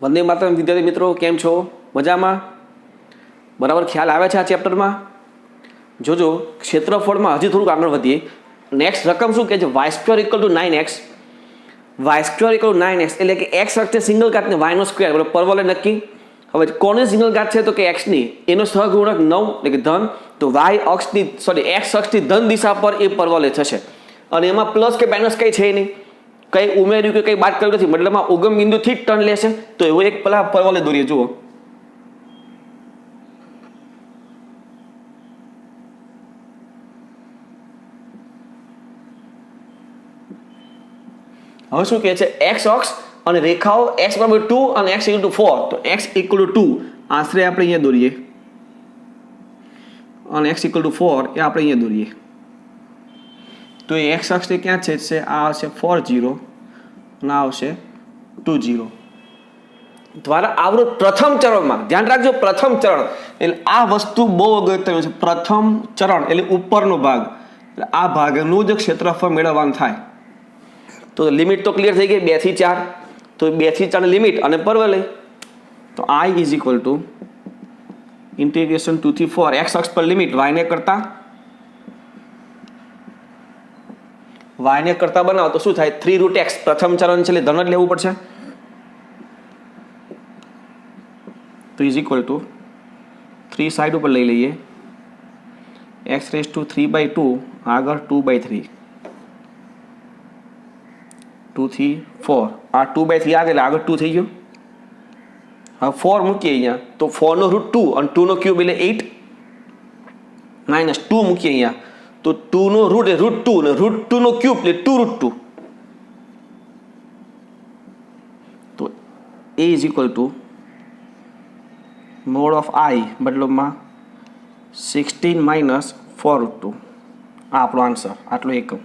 વંદે માતરમ વિદ્યાર્થી મિત્રો, કેમ છો? મજામાં? બરાબર ખ્યાલ આવે છે આ ચેપ્ટરમાં? જોજો ક્ષેત્રફળમાં હજી થોડુંક આગળ વધીએ. નેક્સ્ટ રકમ શું કહે છે? y² = 9x. y² = 9x એટલે કે x અક્ષે સિંગલ ઘાતને y નો સ્ક્વેર એટલે પરવલય નક્કી. હવે કોની સિંગલ ઘાત છે તો કે x ની, એનો સહગુણક 9 એટલે કે ધન. તો x અક્ષની ધન દિશા પર એ પરવલય થશે અને એમાં પ્લસ કે માઇનસ કંઈ છે નહીં, કંઈ ઉમેર્યું કે કંઈ બાદ કર્યું નથી, મતલબમાં ઉગમ બિંદુથી જ ટર્ન લેશે. તો એવો એક પેલા પરવલય દોરીએ. જુઓ હવે શું કહે છે? એક્સ અક્ષ અને રેખાઓ x = 2 અને x = 4. તો x = 2 આશરે આપણે અહીંયા દોરીએ અને x = 4 એ આપણે અહીંયા દોરીએ. તો એ x અક્ષને ક્યાં છેદશે? આ આવશે 4 0 અને આ આવશે 2 0 દ્વારા આવૃત પ્રથમ ચરણમાં. ધ્યાન રાખજો, પ્રથમ ચરણ એટલે આ વસ્તુ બહુ અગત્યનું છે. પ્રથમ ચરણ એટલે ઉપરનો ભાગ, એટલે આ ભાગનું જ ક્ષેત્રફળ મેળવવાનું થાય. તો લિમિટ તો ક્લિયર થઈ ગઈ, 2 થી 4. તો 2 થી 4 લિમિટ અને પરવલય. તો I = ઇન્ટિગ્રેશન 2 થી 4 x અક્ષ પર લિમિટ y ને કરતા બનાવો તો શું થાય? 3√x. પ્રથમ ચરણ છે એટલે ધન જ લેવું પડશે. તો = 3 સાઈડ ઉપર લઈ લઈએ. x⁵3/2 આગળ 2/3, 2 થી 4. આ 2/3 આગળ 2 થઈ ગયો. હવે 4 મૂકીએ અહીંયા તો 4 નો √2 અને 2 નો ક્યુબ એટલે 8 માઇનસ 2 મૂકીએ અહીંયા તો 2 નો √2 અને √2 નો ક્યુબ એટલે 2√2. તો a = mod of I મતલબમાં 16 માઇનસ 4√2. આ આપણો આન્સર, આટલો એકમ.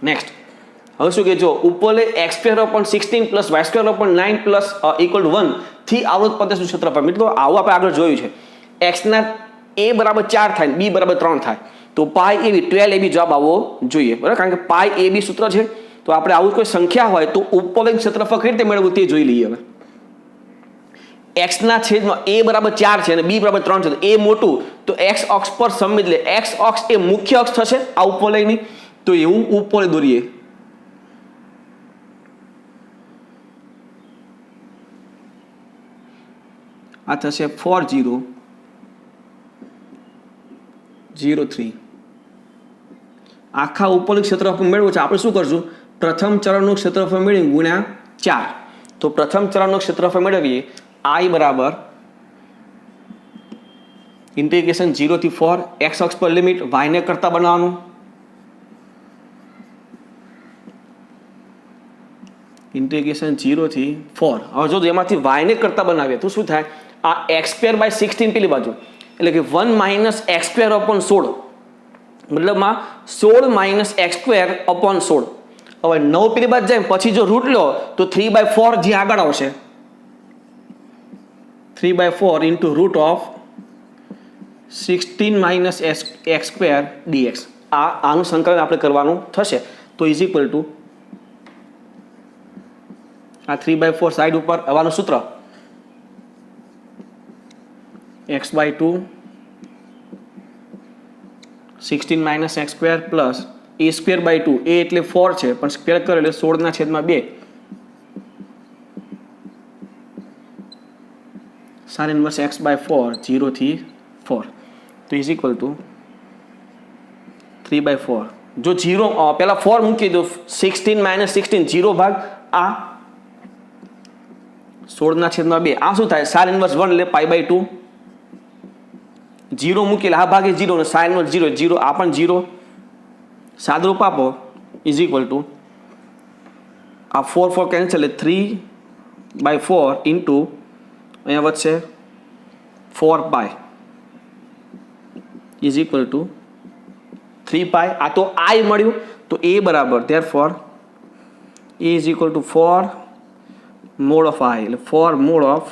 નેક્સ્ટ હવે શું કે જો ઉપરલે x² / 16 + y² / 9 = 1 થી આવૃત પ્રદેશનું ક્ષેત્રફળ. મિત્રો આવું આપણે આગળ જોયું છે. x ના a = 4 થાય ને b = 3 થાય તો પાઈ ab 12ab જવાબ આવવો જોઈએ, બરાબર? કારણ કે પાઈ ab સૂત્ર છે. તો આપણે આવું કોઈ સંખ્યા હોય તો ઉપરનું ક્ષેત્રફળ કઈ રીતે મેળવવું તે જોઈ લઈએ. હવે x ના છેદમાં a = 4 છે અને b = 3 છે તો a મોટું તો x અક્ષ પર સમજ લે. x અક્ષ એ મુખ્ય અક્ષ થશે આ ઉપરલયની. તો એવું ઉપર દોરીએ. આ થશે 4 0 0 3. આખા ઉપરનું ક્ષેત્રફળ મેળવવું છે. આપણે શું કરશું? પ્રથમ ચરણનું ક્ષેત્રફળ મેળવી ગુણ્યા 4. તો પ્રથમ ચરણનું ક્ષેત્રફળ મેળવીએ. I = ઇન્ટિગ્રેશન 0 થી 4 x અક્ષ પર લિમિટ y ને કરતા બનાવવાનું. ઇન્ટિગ્રેશન 0 થી 4. હવે જો એમાંથી y ને કરતા બનાવીએ તો શું થાય? આ x²/16 પેલી બાજુ એટલે કે 1 - x²/16 મતલબમાં 16 - x²/16. હવે 9 પેલી બાજુ જાય પછી જો રૂટ લો તો 3/4 જે આગળ આવશે 3/4 × √16 - x² dx. આનું સંકલન આપણે કરવાનું થશે. તો = આ 3/4 સાઈડ ઉપર આવવાનું સૂત્ર x/2 16 - x² plus a²/2. a એટલે 4 છે પણ સ્ક્વેર કરો એટલે 16/2 sin inverse x/4 0 થી 4. તો = 3/4. જો 0 પહેલા 4 મૂકી દો 16 - 16 0 ભાગ આ 16/2. આ શું થાય? sin inverse 1 એટલે π/2. 0 મૂકી એટલે આ ભાગે 0 અને sin inverse 0 0 આ પણ 0. સાદરૂપ આપો = આ 4 4 કેન્સલ એટલે 3/4 ઇન્ટુ અહીંયા વધશે 4π = 3π. આ તો I મળ્યું તો a બરાબર therefore a = 4 mod of I એટલે 4 mod of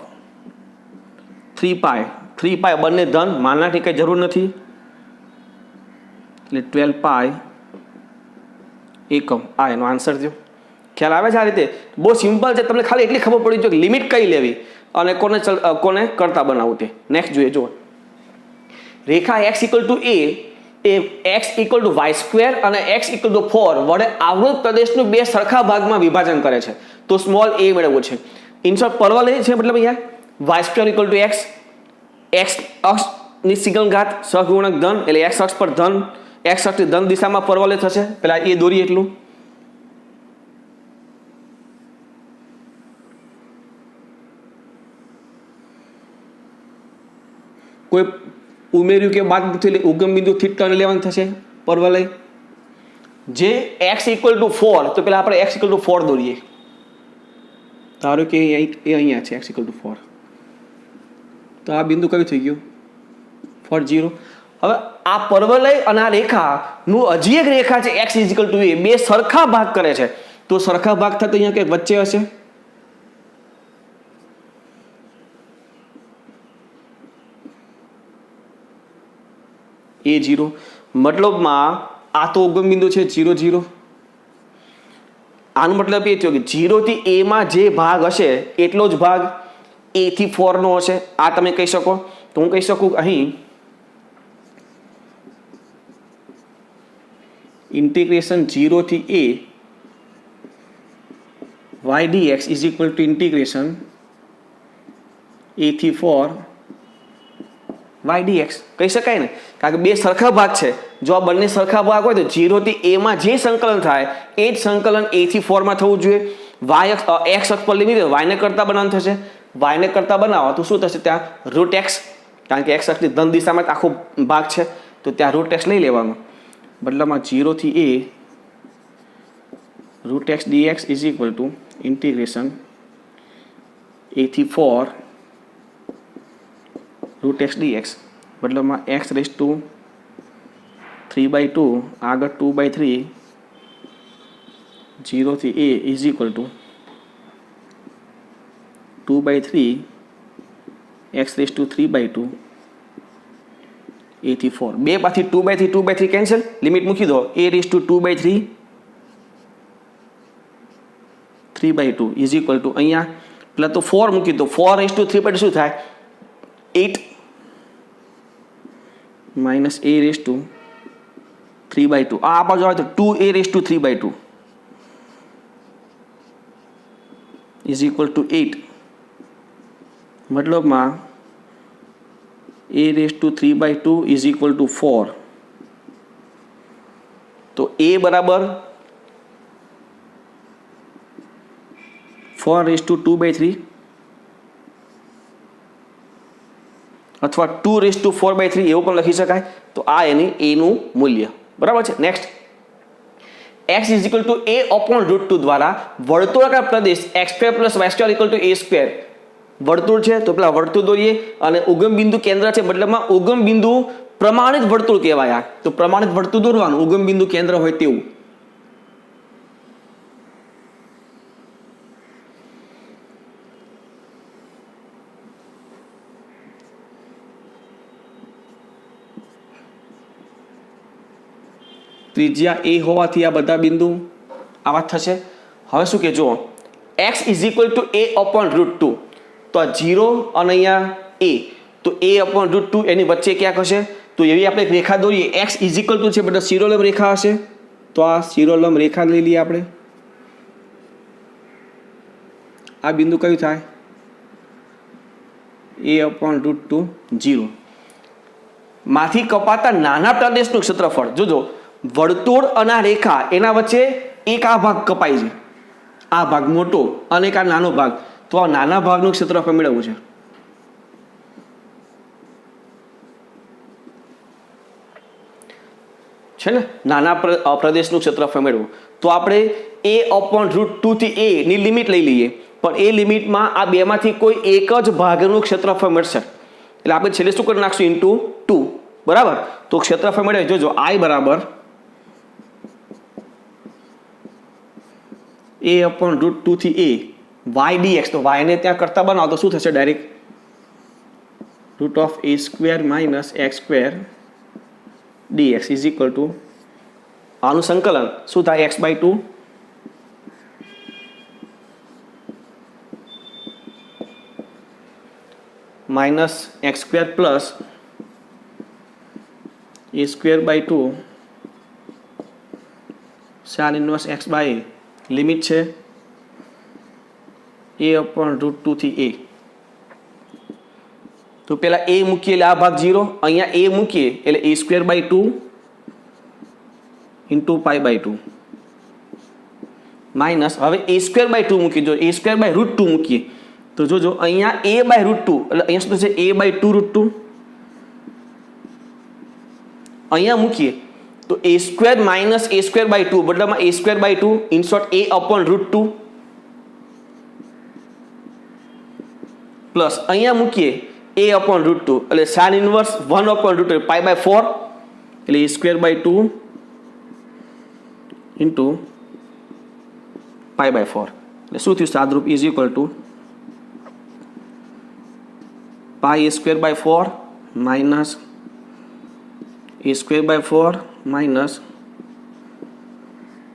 3π. 3π બંને ધન, માનવાની કંઈ જરૂર નથી એટલે 12π એકમ. આ એનો આન્સર થયો. ખ્યાલ આવે છે આ રીતે? બહુ સિમ્પલ છે, તમને ખાલી એટલી ખબર પડી જોઈએ કે લિમિટ કઈ લેવી અને કોને કરતા બનાવવું તે. નેક્સ્ટ જોઈએ, જુઓ રેખા x ઇક્વલ ટુ a એ x equal to Y square અને x ઇક્વલ ટુ 4 વડે આવૃત પ્રદેશનું બે સરખા ભાગમાં વિભાજન કરે છે. તો સ્મોલ a મેળવવું છે. ઇનશોર્ટ પરવલય છે, મતલબ અહીંયા Y square equal to x અક્ષની સિગ્નલ ઘાત સહગુણક ધન, એટલે x અક્ષ પર ધન, x અક્ષની ધન દિશામાં પરવલય થશે. પેલા એ દોરીએ એટલું. કોઈ ઉમેર્યું કે બાદ એટલે ઉગમ બિંદુ થીટા લેવાનું થશે પરવલય. જે x ઇક્વલ ટુ 4, તો પેલા આપણે x ઇક્વલ ટુ 4 દોરીએ. ધારો કે એ અહીંયા છે x ઇક્વલ ટુ 4, તો આ બિંદુ કયું થઈ ગયું? 4 0. હવે આ પરવલય અને આ રેખાનું હજી એક રેખા છે x ઇક્વલ ટુ a, બે સરખા ભાગ કરે છે. તો સરખા ભાગ થતા અહીંયા કંઈક વચ્ચે હશે. a0, મતલબમાં આ તો ઉગમ બિંદુ છે 0 0. આનો મતલબ એ થયો કે 0 થી a માં જે ભાગ હશે એટલો જ ભાગ a થી 4 નો હશે. આ તમે કહી શકો. તો હું કહી શકું અહીં ઇન્ટિગ્રેશન 0 થી a y dx is equal to integration a થી 4 y dx કહી શકાય ને, કારણ કે બે સરખા ભાગ છે. જો આ બંને સરખા ભાગ હોય તો 0 થી a માં જે સંકલન થાય એ જ સંકલન a થી 4 માં થવું જોઈએ. x અક્ષ પર લિમિટ y ને કરતા બનાવવાનું થશે. y ને કરતા બનાવો તો શું થશે? ત્યાં રૂટ x, કારણ કે x અક્ષની ધન દિશામાં આખો ભાગ છે, તો ત્યાં રૂટ x લઈ લેવાનો. બદલામાં 0 થી a root x dx is equal to integration a થી 4 રૂટ x dx. બદલામાં x રેઝ ટુ 3/2 આગળ 2/3 0 થી a is equal to 2/3 x raise to 3/2 a થી 4. બે પાછી 2/3 કેન્સલ, લિમિટ મૂકી દો. a raise to 2/3 3/2 is equal to અહીંયા પેલા તો 4 મૂકી દો. 4 રેઝ ટુ 3/2 શું થાય? 8 માઇનસ a રેઝ ટુ 3/2. આ બાજુ આવે તો 2a raise to 3/2 is equal to 8. મતલબમાં a raise to 3/2 is equal to 4. તો a બરાબર 4 રેઝ ટુ 2/3 અથવા 2 રેઝ ટુ 4/3 એવું પણ લખી શકાય. તો આ એની a નું મૂલ્ય બરાબર છે. Next, x is equal to a upon route 2 દ્વારા વર્તુળાકાર પ્રદેશ x² plus y² equal to a². વર્તુળ છે તો પેલા વર્તુળ દોરીએ અને ઉગમ બિંદુ કેન્દ્ર છે, મતલબમાં ઉગમ બિંદુ પ્રમાણિત વર્તુળ કહેવાય. આ તો પ્રમાણિત વર્તુળ દોરવાનું ઉગમ બિંદુ કેન્દ્ર હોય તેવું. ત્રિજ્યા a હોવાથી આ બધા બિંદુ આવા થશે. હવે શું કે જો x is equal to a upon route 2, તો આ 0 અને અહીંયા a, તો a અપોન રૂટ 2 એની વચ્ચે ક્યાંક હશે. તો એવી આપણે એક રેખા દોરીએ. x ઇઝ ઇક્વલ ટુ છે બધા શિરોલંબ રેખા હશે, તો આ શિરોલંબ રેખા લઈ લઈએ આપણે. આ બિંદુ કયું થાય? a upon route 2 0. માંથી કપાતા નાના પ્રદેશનું ક્ષેત્રફળ જોજો. વર્તુળ અને આ રેખા એના વચ્ચે એક આ ભાગ કપાય છે, આ ભાગ મોટો અને એક આ નાનો ભાગ. તો આ નાના ભાગનું ક્ષેત્રફળ મેળવવું છે ને, નાના પ્રદેશનું ક્ષેત્રફળ મેળવવું. તો આપણે a અપોન રૂટ 2 થી a ની લિમિટ લઈ લઈએ, પણ એ લિમિટમાં આ બેમાંથી કોઈ એક જ ભાગનું ક્ષેત્રફળ મળશે. એટલે આપણે છેલ્લે શું કરી નાખશું? ઇન્ટુ 2. બરાબર. તો ક્ષેત્રફળ મેળવે. જોજો i બરાબર a અપોન રૂટ 2 થી a y dx. તો y ને ત્યાં કરતા બનાવો તો શું થશે? Direct root of a² minus x² dx is equal to આનું સંકલન શું થાય? x/2 minus x square plus A square by 2 sine inverse X by limit છે a upon √2 થી a. તો પેલા a મૂકીએ એટલે આ ભાગ 0, અહીંયા a મૂકીએ એટલે a square by 2 into pi by 2 minus હવે a સ્ક્વેર બાય 2 મૂકી જો a સ્ક્વેર બાય √2 મૂકીએ તો જોજો અહીંયા a બાય √2 એટલે અહીંયા શું થશે a બાય 2 √2 અહીંયા મૂકીએ તો a square minus a square by 2 બદલામાં a square by 2 in short a upon √2 plus અહીંયા મૂકીએ a અપોન √2 એટલે sine inverse 1 upon √2 pi by 4 એટલે a square by 2 into pi by 4 એટલે શું થયું સાદરૂપ is equal to pi a square by 4 minus a square by 4 minus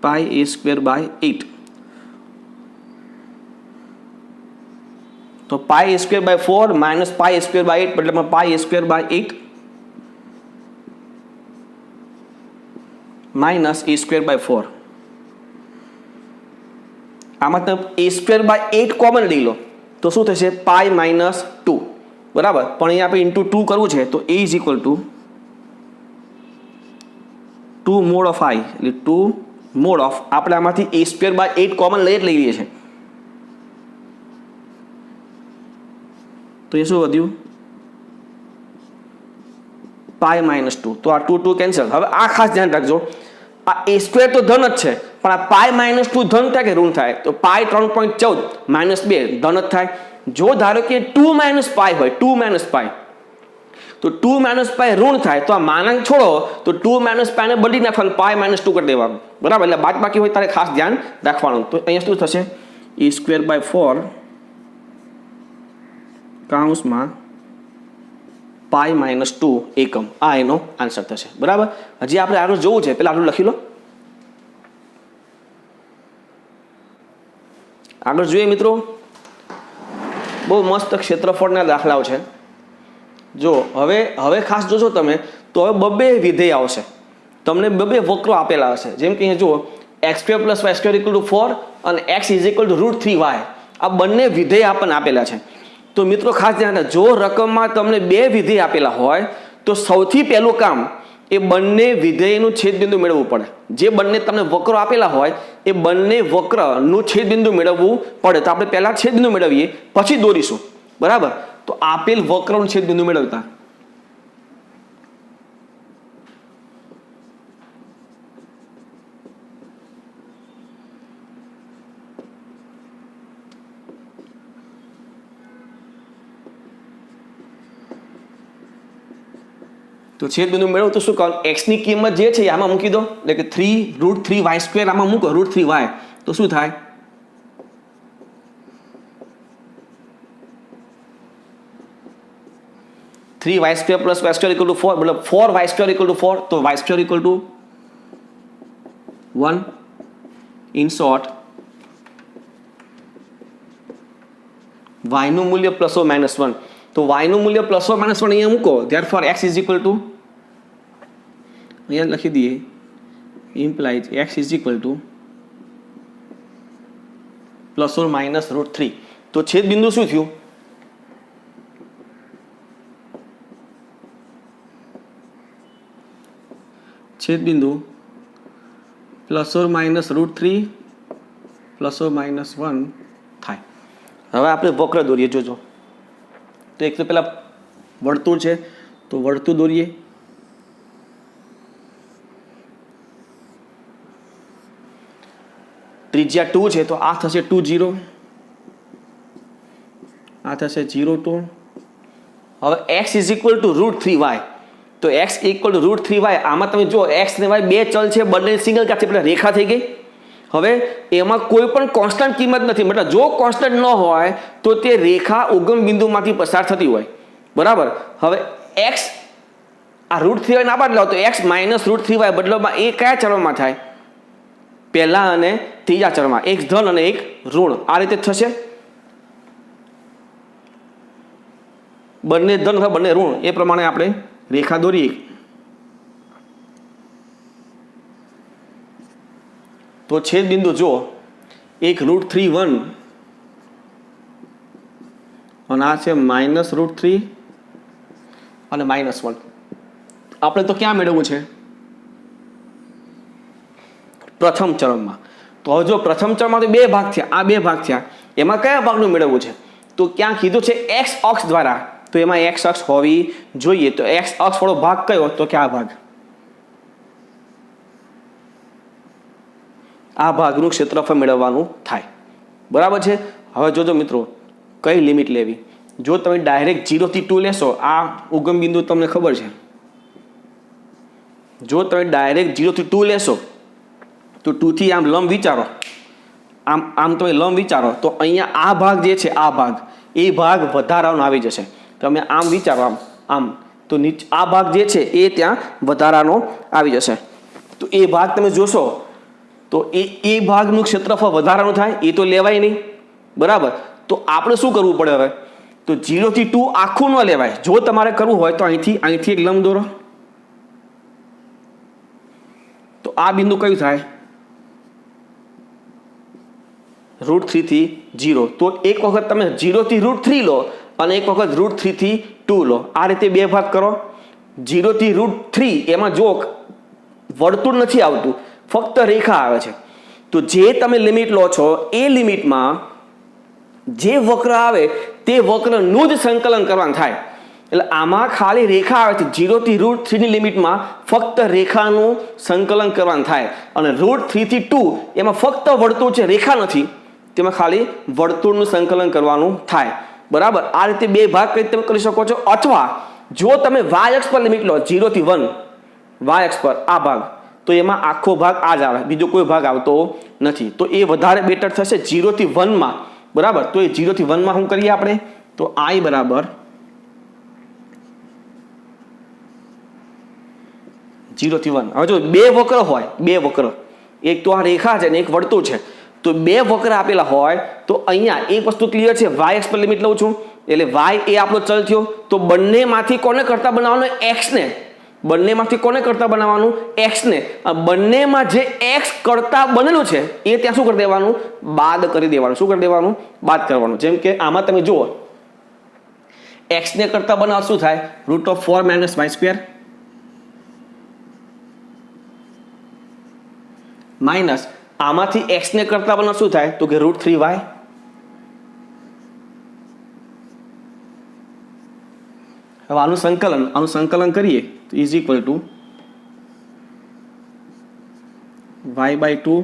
pi a square by 8. तो pi A square bye 4 minus pi A square bye 8 मतलब में पाई A square bye 8 minus A square bye 4 आ मतलब A square bye 8 common लई लो तो શું થશે પાઈ minus 2 બરાબર પણ અહીં આપણે ઇન્ટુ 2 કરવું છે તો a is equal two 2 mode of i એટલે 2 મોડ ઓફ આપણે આમાંથી a સ્ક્વેર બાય 8 કોમન લઈ લઈએ છે तो ये शू વધ્યું પાઈ માઇનસ 2 तो आ 2 2 कैंसल હવે આ ખાસ ધ્યાન રાખજો આ a સ્ક્વેર તો ધન જ છે પણ આ પાઈ માઇનસ 2 ધન થાય કે ઋણ થાય તો પાઈ 3.14 માઇનસ 2 ધન જ થાય જો ધારો કે 2 માઇનસ પાઈ હોય 2 માઇનસ પાઈ તો 2 માઇનસ પાઈ ઋણ થાય તો આ માનાંક છોડો તો 2 માઇનસ પાઈ ને બદલી નાખવાનું પાઈ માઇનસ 2 કરી દેવાનું બરાબર એટલે બાદબાકી હોય તારે ખાસ ધ્યાન રાખવાનું તો અહીંયા શું થશે e સ્ક્વેર બાય 4 કાઉન્સમાં પાઈ માઇનસ 2 એકમ આ એનો આન્સર થશે બરાબર હજી આપણે આગળ જોવું છે પહેલાં આટલું લખી લો આગળ જોઈએ મિત્રો બહુ મસ્ત ક્ષેત્રફળના દાખલાઓ છે જો હવે ખાસ જોજો તમે તો હવે બબે વિધેય આવશે તમને બબે વક્રો આપેલા હશે જેમ કે અહીંયા જુઓ x square plus y square equal to 4 અને x is equal two √3y આ બંને વિધેય આપણને આપેલા છે तो मित्रों खास ध्यान रखो जो रकम में तमने बे विधेय आपेला होय तो सौथी पहलू काम ए बंने विधेयनुं छेदबिंदु मेळववुं पड़े जे बंने तमने वक्र आपेला होय ए बंने वक्रनुं छेदबिंदु मेळववुं पड़े तो आपणे पहेला छेदबिंदु मेळवीए पछी दोरीशुं बराबर तो आपेल वक्रनुं छेदबिंदु मेळवता तो छेदबिंदु मेळवो तो शुं करो x ની કિંમત જે છે આમાં મૂકી દો એટલે કે 3√3y² આમાં મૂકો √3y તો શું થાય 3y² + y² = 4 मतलब 4y² = 4 तो y² = 1 इन शॉर्ट y નું મૂલ્ય +or -1 तो y નું મૂલ્ય +or -1 અહીંયા મૂકો therefore x = અહીંયા લખી દઈએ implies x = +or -√3 તો છેદ બિંદુ શું થયું છેદ બિંદુ +or -√3 +or -1 થાય હવે આપણે વક્ર દોરીએ જોજો तो एक तो पहला वर्तुळ है तो वर्तुळ दौरिए त्रिज्या 2 है तो आ थशे 2 0 आ थशे 0 2 હવે x = √3y तो x = √3y આમાં તમે જો x ને y બે ચલ છે બંને સિંગલ કાચ એટલે રેખા થઈ ગઈ હવે એમાં કોઈ પણ કોન્સ્ટન્ટ કિંમત નથી મતલબ જો કોન્સ્ટન્ટ ન હોય તો તે રેખા ઉગમ બિંદુમાંથી પસાર થતી હોય બરાબર હવે x આ √3y ના બદલાવ તો x - √3y બદલાવમાં એ કયા ચલમાં થાય પહેલા અને ત્રીજા ચલમાં એક ધન અને એક ઋણ આ રીતે થશે બંને ધન અથવા બંને ઋણ એ પ્રમાણે આપણે રેખા દોરીએ તો છેદ બિંદુ જો એક √3 1 અને આ છે -√3 અને -1. આપણે તો ક્યાં મેળવવું છે? પ્રથમ ચરણમાં. તો હવે જો પ્રથમ ચરણમાંથી બે ભાગ થયા, આ બે ભાગ થયા, એમાં કયા ભાગનું મેળવવું છે? તો ક્યાં કીધું છે એક્સ અક્ષ દ્વારા, તો એમાં એક્સ અક્ષ હોવી જોઈએ. તો એક્સ અક્ષ વાળો ભાગ કયો? તો કે આ ભાગ. આ ભાગનું ક્ષેત્રફળ મેળવવાનું થાય. બરાબર છે. હવે જોજો મિત્રો કઈ લિમિટ લેવી. જો તમે ડાયરેક્ટ 0 થી 2 લેશો, આ ઉગમ બિંદુ તમને ખબર છે. જો તમે ડાયરેક્ટ 0 થી 2 લેશો તો 2 થી આમ લંબ વિચારો, આમ તમે લંબ વિચારો તો અહીંયા આ ભાગ જે છે, આ ભાગ, એ ભાગ વધારાનો આવી જશે. તમે આમ વિચારો, આમ તો નીચે આ ભાગ જે છે એ ત્યાં વધારાનો આવી જશે. તો એ ભાગ તમે જોશો તો એ ભાગનું ક્ષેત્રફળ વધારાનું થાય, એ તો લેવાય નહીં. બરાબર. તો આપણે શું કરવું પડે હવે? તો 0 થી 2 આખું ન લેવાય. જો તમારે કરવું હોય તો અહીંથી એક લંબ દોરો. તો આ બિંદુ કયું થાય? √3 થી 0. તો એક વખત તમે 0 થી √3 લો અને એક વખત √3 થી 2 લો. આ રીતે બે ભાગ કરો. 0 થી √3 એમાં જો વર્તુળ નથી આવતું, ફક્ત રેખા આવે છે. તો જે તમે લિમિટ લો છો એ લિમિટમાં જે વક્ર આવે તે વક્રનું જ સંકલન કરવાનું થાય. એટલે આમાં ખાલી રેખા આવે છે. 0 થી √3 ની લિમિટમાં ફક્ત રેખાનું સંકલન કરવાનું થાય. અને √3 થી 2 એમાં ફક્ત વર્તુળ છે, રેખા નથી. તેમાં ખાલી વર્તુળનું સંકલન કરવાનું થાય. બરાબર. આ રીતે બે ભાગ કઈ તમે કરી શકો છો. અથવા જો તમે વાય અક્ષ પર લિમિટ લો 0 થી 1, વાય અક્ષ પર આ ભાગ, તો એમાં આખો ભાગ આ જ આવે, બીજો કોઈ ભાગ આવતો નથી. તો એ વધારે બેટર થશે 0 થી 1 માં. બરાબર. તો એ 0 થી 1 માં શું કરીએ આપણે? તો I બરાબર 0 થી 1. હવે જો બે વક્ર હોય, બે વક્ર, એક તો આ રેખા છે ને એક વર્તુળ છે, તો બે વક્ર આપેલા હોય તો અહીંયા એક વસ્તુ ક્લિયર છે. વાય એક્સ પર લિમિટ લઉં છું એટલે વાય એ આપણો ચલ થયો. તો બંનેમાંથી કોને કરતા બનાવવાનું? એક્સ ને. બંનેમાંથી કોને કરતા બનાવવાનું? એક્સ ને. બંનેમાં જે એક્સ કરતા બનેલું છે એ ત્યાં શું કરી દેવાનું? બાદ કરી દેવાનું. શું કરી દેવાનું? બાદ કરવાનું. જેમ કે આમાં તમે જુઓ, એક્સ ને કરતા બનાવ શું થાય? √4 - y² માઇનસ આમાંથી એક્સ ને કરતા બનાવ શું થાય? તો કે √3y. હવે આનું સંકલન કરીએ તો is equal two y/2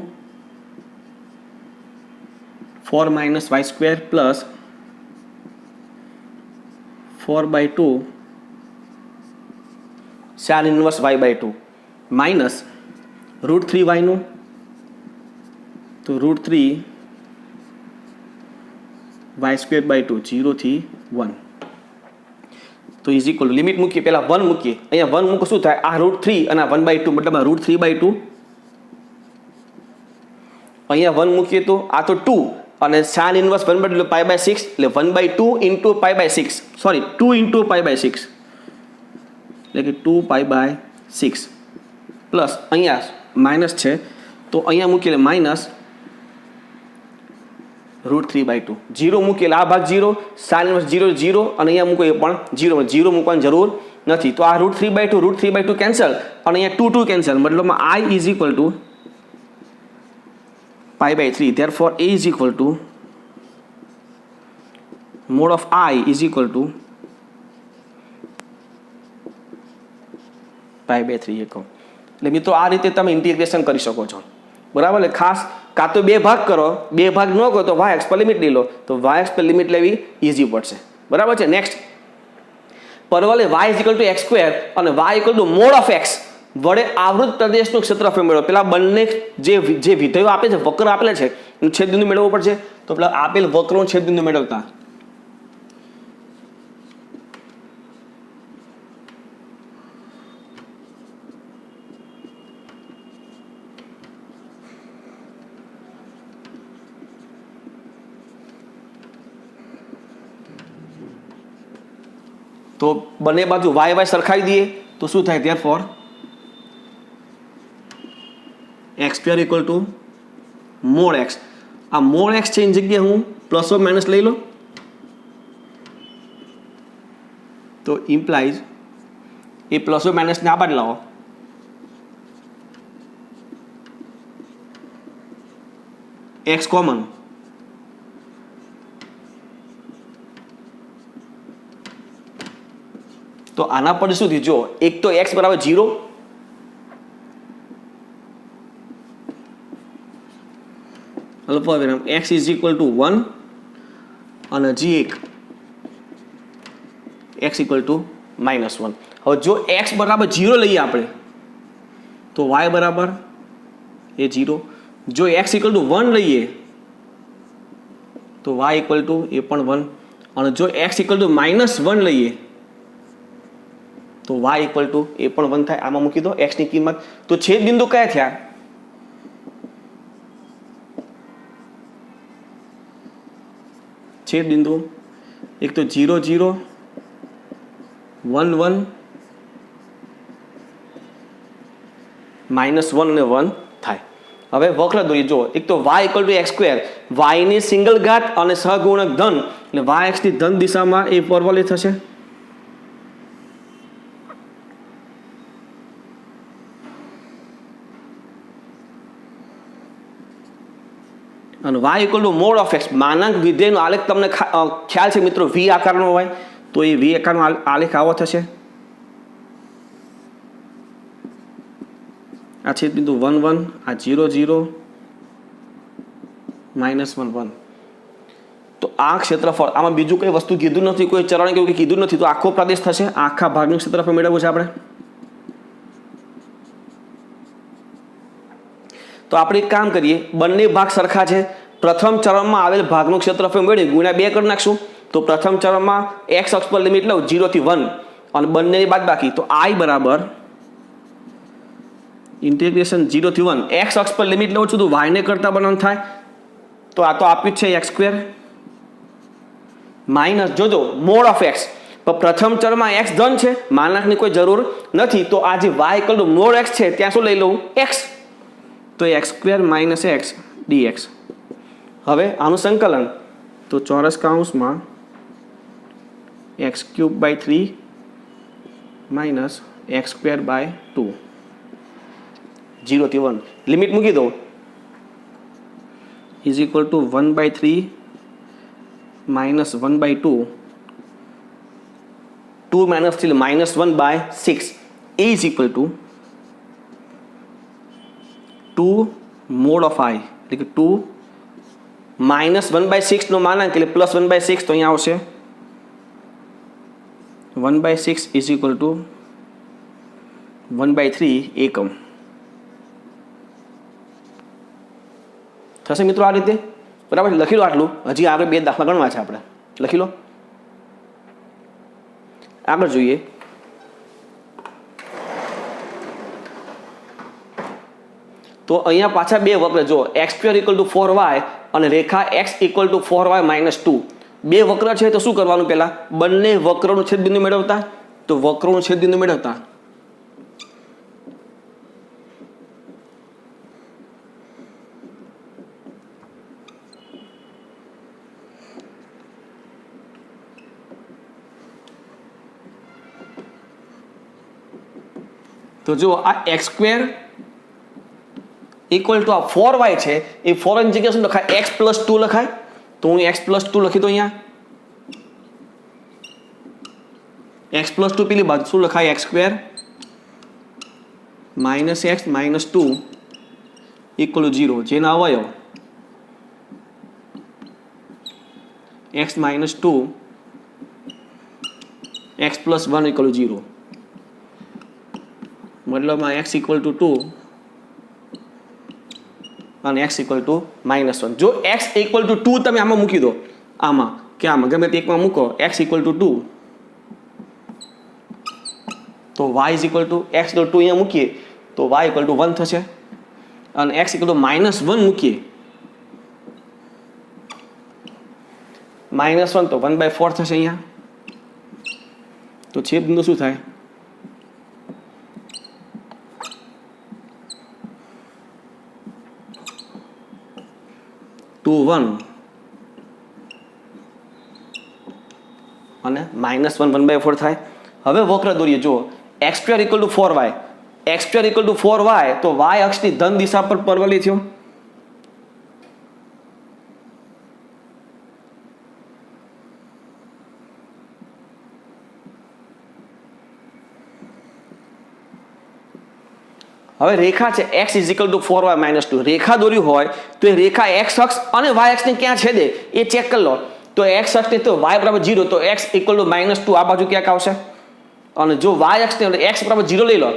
4 - y² plus 4/2 tan inverse y/2 minus √3y નું, તો √3y²/2 0 થી 1. તો ઇઝ ઇક્વલ લિમિટ મૂકીએ, પહેલા 1 મૂકીએ. અહીંયા 1 મૂકો શું થાય? આ √3 અને આ 1/2 મતલબ √3/2. અહીંયા 1 મૂકીએ તો આ તો 2 અને tan ઇન્વર્સ 1/2 એટલે π/6 એટલે 1/2 × π/6, સોરી 2 × π/6 એટલે કે 2π/6 પ્લસ અહીંયા માઇનસ છે તો અહીંયા મૂકીએ એટલે માઇનસ √3/2. 0 મૂકીએ એટલે આ ભાગ 0, tan ઇન્વર્સ 0 0 અને અહીંયા મૂકો એ પણ 0 મૂકવાની જરૂર નથી. તો આ √3/2 કેન્સલ અને અહીંયા 2 કેન્સલ, મતલબમાં I is equal to π/3. therefore A is equal to mod of I is equal to π/3 એકમ. એટલે મિત્રો આ રીતે તમે ઇન્ટિગ્રેશન કરી શકો છો. બરાબર. એટલે ખાસ કાં તો બે ભાગ કરો, બે ભાગ ન કરો તો વાય એક્સ પર લિમિટ લઈ લો. તો વાય એક્સ પર લિમિટ લેવી ઇઝી પડશે. બરાબર છે. નેક્સ્ટ પરવલે y is equal to x² અને y equal to mod of x વડે આવૃત પ્રદેશનું ક્ષેત્રફળ મેળવો. પેલા બંને જે વિધેયો આપે છે, વક્ર આપેલા છે, એનું છેદબિંદુ મેળવવું પડશે. તો પેલા આપેલ વક્રનું છેદબિંદુ મેળવતા તો બંને બાજુ વાય વાય સરખાવી દઈએ તો શું થાય? Therefore x square equal to mode x. આ મોડ એક્સ છે એની જગ્યાએ હું પ્લસ ઓર માઇનસ લઈ લો તો ઇમ્પ્લાઇઝ એ પ્લસ ઓર માઇનસને આ બાજુ લાવો એક્સ કોમન તો આના પર શું થયું? જો એક તો એક્સ બરાબર 0 અલ્પવિરામ એક્સ ઇઝ ઇક્વલ ટુ 1 અને હજી એક એક્સ ઇક્વલ ટુ -1. હવે જો એક્સ બરાબર 0 લઈએ આપણે તો વાય બરાબર એ 0. જો એક્સ ઇક્વલ ટુ 1 લઈએ તો વાય ઇક્વલ ટુ એ પણ 1 અને જો એક્સ ઇક્વલ ટુ -1 લઈએ તો વાય ઇક્વલ ટુ એ પણ 1 થાય. આમાં મૂકી દો એક્સની કિંમત. તો છેદ બિંદુ કયા થયા? છેદ બિંદુ એક તો 0 0 1 1 -1 અને 1 થાય. હવે વક્ર દોરીએ. જો એક તો y equal two x square, y ની સિંગલ ઘાત અને સહગુણક ધન એટલે y x ની ધન દિશામાં એ ફોર્વર્ડ થશે અને y equal to mod of X. માનાંક વિધેયનો આલેખ તમને ખ્યાલ છે મિત્રો v આકારનો હોય તો એ v આકારનો આલેખ આવો થશે. આ છેદ બિંદુ 1 1 આ 0 0 -1 1. તો આ ક્ષેત્રફળ આમાં બીજું કઈ વસ્તુ કીધું નથી, કોઈ ચરણ કે એવું કીધું નથી. તો આખો પ્રદેશ થશે. આખા ભાગનું ક્ષેત્રફળ મેળવવું છે આપણે. તો આપણે એક કામ કરીએ, બંને ભાગ સરખા છે. પ્રથમ ચરણમાં આવેલ ભાગનું ક્ષેત્રફળ મેળવી ગુણ્યા 2 કરી નાખશું. તો પ્રથમ ચરણમાં એક્સ અક્ષ પર લિમિટ લઉં 0 થી 1 અને બંનેની બાદબાકી. તો i બરાબર ઇન્ટિગ્રેશન 0 થી 1 એક્સ અક્ષ પર લિમિટ લઉં છું તો y ને કરતા બનાવવાનું થાય. તો આ તો આપ્યું જ છે એક્સ સ્ક્વેર માઇનસ જોજો મોડ ઓફ એક્સ. પણ પ્રથમ ચરમાં એક્સ ધન છે, માનાંકની કોઈ જરૂર નથી. તો આ જે y equal to mode x છે ત્યાં શું લઈ લઉં? એક્સ. તો x square minus x dx. હવે આનું સંકલન તો ચોરસ કૌંસમાં x³/3 minus x square by 2 0 થી 1 લિમિટ મૂકી દો is equal two 1/3 minus 1/2 2 minus 3 -1/6 is equal two 2 mode of i એટલે કે 2 -1/6 નો માનાંક એટલે +1/6 તો અહીંયા આવશે 1/6 ઇઝ ઇક્વલ ટુ 1/3 એકમ થશે મિત્રો. આ રીતે બરાબર લખી લો. આટલું હજી આગળ 2 દાખલા ગણવા છે આપણે. લખી લો. આગળ જોઈએ. તો અહીંયા પાછા 2 વક્ર જો x² ઇક્વલ ટુ 4y અને રેખા x ઇક્વલ ટુ 4y - 2 2 વક્ર છે. તો શું કરવાનું? પહેલા બંને વક્રનું છેદબિંદુ મેળવતા. તો વક્રનું છેદબિંદુ મેળવતા તો જો આ x² ઇક્વલ ટુ આ 4y છે એ 4 ની જગ્યાએ શું લખાય? x + 2 લખાય. તો હું x + 2 લખી દઉં અહીંયા. x + 2 પેલી બાજુ શું લખાય? x² minus x minus 2 equal to 0. જેના અવયવ x minus 2 x + 1 equal to 0. મતલબમાં x ઇક્વલ ટુ 2 અને x ઇક્વલ ટુ -1. જો x ઇક્વલ ટુ 2 તમે આમાં મૂકી દો, આમાં કે આમાં ગમે તે એકમાં મૂકો x ઇક્વલ ટુ 2 તો y is equal to x નો 2 અહીંયા મૂકીએ તો y ઇક્વલ ટુ 1 થશે અને x ઇક્વલ ટુ -1 મૂકીએ -1 તો 1/4 થશે અહીંયા. તો છેદ બિંદુ શું થાય? 2 1 અને -1 1/4 થાય. હવે વક્ર દોરીએ. જો x² = 4y, x² = 4y, તો y અક્ષની ધન દિશા પર પરવલય થયો. હવે રેખા છે x = 4y - 2. રેખા દોરી હોય તો એ રેખા x અક્ષ અને y અક્ષને ક્યાં છેદે એ ચેક કરી લો. તો x અક્ષને તો y = 0, તો x = -2 આ બાજુ ક્યાંક આવશે. અને જો y અક્ષને x = 0 લઈ લો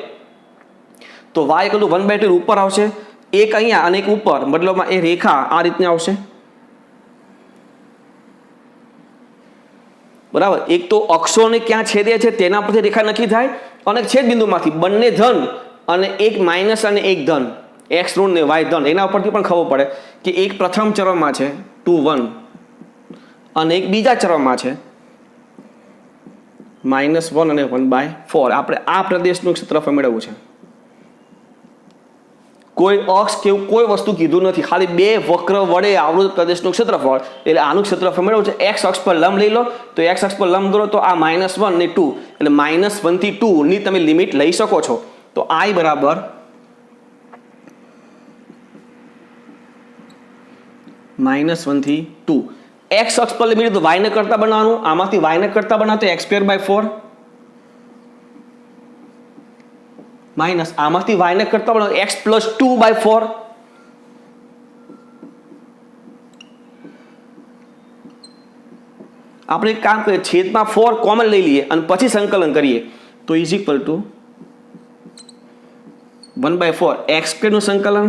તો y = 1/2 ઉપર આવશે. એક અહીંયા અને એક ઉપર, મતલબમાં એ રેખા આ રીતની આવશે. બરાબર. એક તો અક્ષોને ક્યાં છેદે છે તેના પરથી રેખા નક્કી થાય, અને છેદ બિંદુમાંથી બંને ધન અને એક માઇનસ અને એક ધન, x ઋણ ને y ધન, એના ઉપરથી પણ ખબર પડે કે એક પ્રથમ ચરણમાં છે 2 1 અને એક બીજા ચરણમાં છે -1 અને 1/4. આપણે આ પ્રદેશનું ક્ષેત્રફળ મેળવવું છે. કોઈ અક્ષ કે કોઈ વસ્તુ કીધું નથી, ખાલી બે વક્ર વડે આવૃત પ્રદેશનું ક્ષેત્રફળ, એટલે આનું ક્ષેત્રફળ મેળવવું છે. x અક્ષ પર લંબ લઈ લો, તો x અક્ષ પર લંબ દોરો તો આ -1 ને 2, એટલે -1 થી 2 ની તમે લિમિટ લઈ શકો છો. તો I બરાબર -1 થી 2. x અક્ષ પર લિમિટ તો y ને કરતા બનાવવાનું, આમાંથી y ને કરતા બનાવો તો x²/4 માઇનસ આમાંથી y ને કરતા બનાવો x + 2/4. આપણે એક કામ કરીએ, છેદમાં 4 કોમન લઈ લઈએ અને પછી સંકલન કરીએ. તો = 1/4 x² નું સંકલન,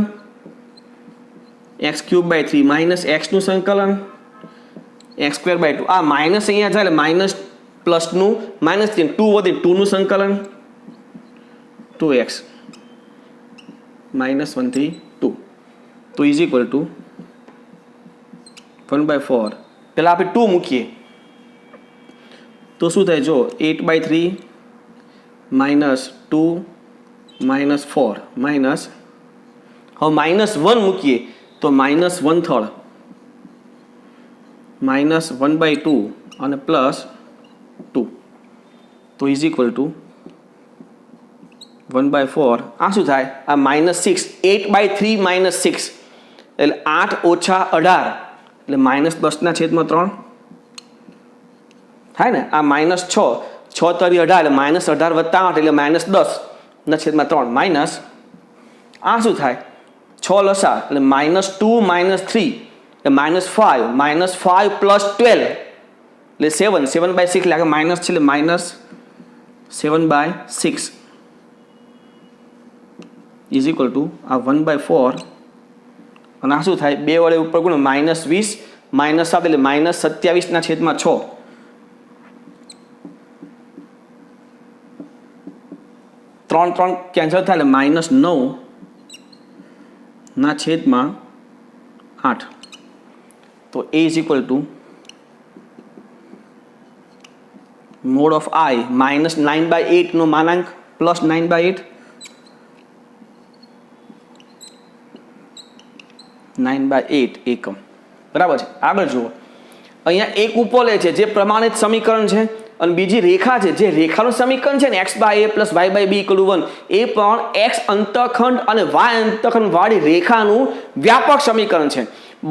x³/3 માઇનસ x નું સંકલન, x²/2. આ માઇનસ અહીંયા જાય એટલે માઇનસ પ્લસનું -3, 2 વધે 2 નું સંકલન, 2x -1 થી 2. તો = 1/4. પહેલાં આપણે 2 મૂકીએ તો શું થાય? જો 8/3 -2 -4 માઇનસ, હવે -1 મૂકીએ તો -1/3 -1/2 અને +2. તો = 1/4. આ શું થાય? આ -6, 8/3 - 6 એટલે 8 - 18 એટલે -10/3 થાય ને. આ -6, 6 × 3 = 18 એટલે -18 + 8 એટલે -10/3 માઇનસ. આ શું થાય? 6 લસા એટલે -2 - 3 એટલે -5 -5 + 12 એટલે 7, 7/6 એટલે માઇનસ છે એટલે -7/6 = આ 1/4. અને આ શું થાય? 2 વડે ઉપર ગુણો, -20 -7 એટલે -27/6. 3 3 કેન્સલ થાય એટલે -9/8. તો A = mod of I -9/8 નો માનાંક +9/8, 9/8 એકમ. બરાબર છે. આગળ જુઓ, અહીંયા એક ઉપવલય છે જે પ્રમાણિત સમીકરણ છે, અને બીજી રેખા છે જે રેખાનું સમીકરણ છે ને x/a + y/b = 1, એ પણ x અંતઃખંડ અને y અંતઃખંડ વાળી રેખાનું વ્યાપક સમીકરણ છે.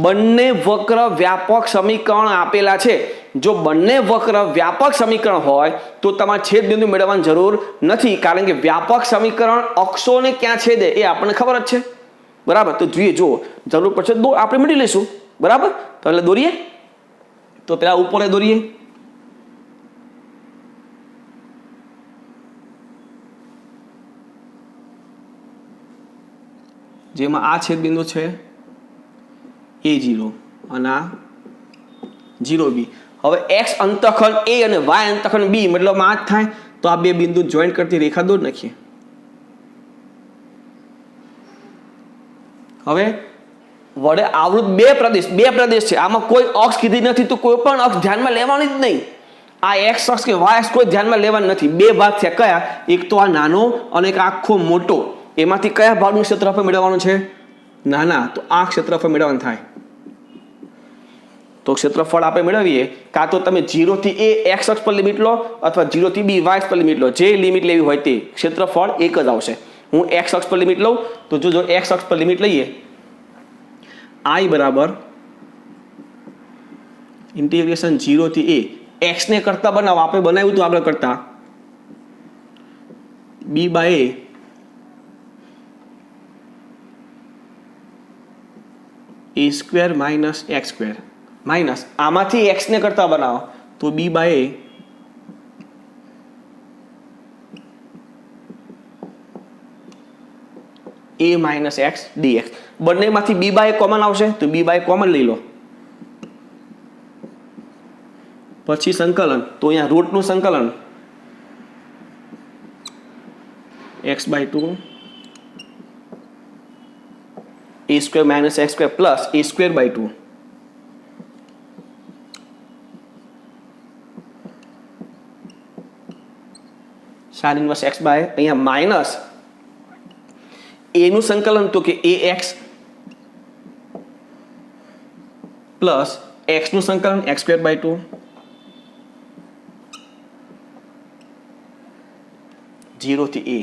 બંને વક્ર વ્યાપક સમીકરણ આપેલા છે. જો બંને વક્ર વ્યાપક સમીકરણ હોય તો તમારે છેદ બિંદુ મેળવવાની જરૂર નથી, કારણ કે વ્યાપક સમીકરણ અક્ષોને ક્યાં છેદે એ આપણને ખબર જ છે. બરાબર. તો જોઈએ, જો જરૂર પડશે આપણે મેળવી લઈશું. બરાબર. તો એટલે દોરીએ. તો પેલા ઉપર દોરીએ. જેમાં આ છેદ બિંદુ છે A0 અને આ 0B. હવે x અંતઃખંડ A અને y અંતઃખંડ B મતલબ આ જ થાય. તો આ બે બિંદુ જોઈન્ટ કરતી રેખા દોરી નાખીએ. હવે વડે આવૃત બે પ્રદેશ છે, આમાં કોઈ અક્ષ કીધી નથી, તો કોઈ પણ અક્ષ ધ્યાનમાં લેવાની જ નહીં. આ એક્સ અક્ષ કે વાય અક્ષ કોઈ ધ્યાનમાં લેવાનું નથી. બે ભાગ થયા કયા? એક તો આ નાનો અને એક આખો મોટો. એમાંથી કયા ભાગનું ક્ષેત્રફળ મેળવવાનું છે? નાના. તો આ ક્ષેત્રફળ મેળવવાનું થાય. તો ક્ષેત્રફળ આપણે મેળવીએ કાં તો તમે 0 થી a એક્સ અક્ષ પર લિમિટ લો અથવા 0 થી b વાય અક્ષ પર લિમિટ લો. જે લિમિટ લેવી હોય તે ક્ષેત્રફળ એક જ આવશે. હું એક્સ અક્ષ પર લિમિટ લઉં તો જો એક્સ અક્ષ પર લિમિટ લઈએ i બરાબર ઇન્ટિગ્રેશન 0 થી a x ને કરતા બનાવો. આપણે બનાવ્યું હતું આગળ કરતા b by a square minus x square minus આમાંથી x ને કરતા બનાવો તો b by a minus x dx. બંનેમાંથી b બાય કોમન આવશે તો b બાય કોમન લઈ લો. પછી સંકલન તો અહીંયા રૂટનું સંકલન x/2 a square minus x square plus a square sin inverse x by અહીંયા માઇનસ a નું સંકલન તો કે ax પ્લસ x નું સંકલન x²/2 0 થી a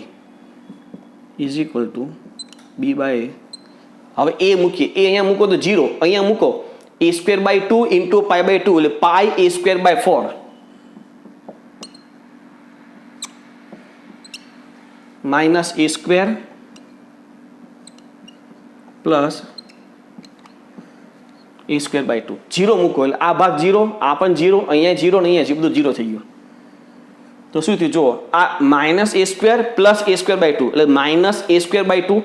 is equal to b by હવે a મૂકીએ. a અહીંયા મૂકો તો 0, અહીંયા મૂકો a²/2 ઇન્ટુ π/2 એટલે પાઈ a²/4 minus a² plus a²/2 0 મૂકો એટલે આ ભાગ 0, આ પણ 0, અહીંયા 0 ને અહીંયા બધું 0 થઈ ગયું. તો શું થયું જુઓ, આ માઇનસ a² પ્લસ a²/2 એટલે minus a²/2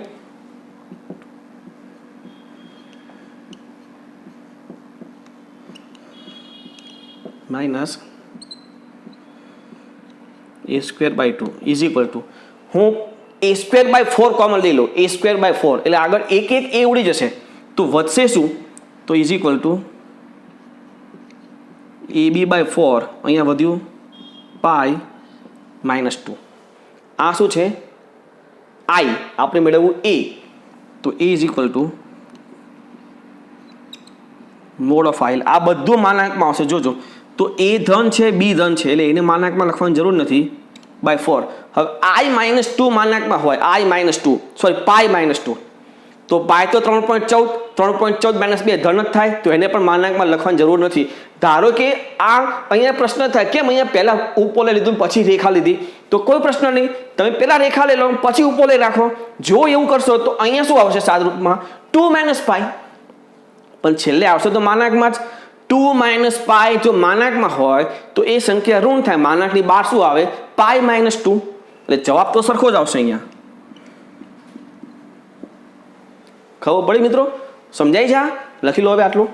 minus a²/2 is equal two હું a²/4 કોમન લઈ લો. a²/4 એટલે આગળ એક a ઉડી જશે તો વધશે શું? તો ઇઝ ઇક્વલ ટુ ab/4 અહીંયા વધ્યું પાઈ -2. આ શું છે? i આપણે મેળવવું a તો a is equal to mod of i. આ બધું માનાંકમાં આવશે જોજો. તો a ધન છે b ધન છે એટલે એને માનાંકમાં લખવાની જરૂર નથી /4. હવે i-2 માનાંકમાં હોય i-2 સોરી પાઈ -2 તો પાઈ તો 3.14 માઇનસ 2 ધન જ થાય તો એને પણ માનાંકમાં લખવાની જરૂર નથી. ધારો કે આ અહીંયા પ્રશ્ન થાય કેમ અહીંયા પહેલા ઉપોલે લીધું પછી રેખા લીધી તો કોઈ પ્રશ્ન નહીં, તમે પહેલા રેખા લઈ લો પછી ઉપોલે રાખો. જો એવું કરશો તો અહીંયા શું આવશે સાદરૂપમાં 2 - પાઈ, પણ છેલ્લે આવશે તો માનાંકમાં જ 2 - પાઈ. જો માનાંકમાં હોય તો એ સંખ્યા ઋણ થાય, માનાંકની બહાર શું આવે પાઈ -2 એટલે જવાબ તો સરખો જ આવશે. અહીંયા ખબર પડી મિત્રો? સમજાય છે? લખી લો હવે આટલું.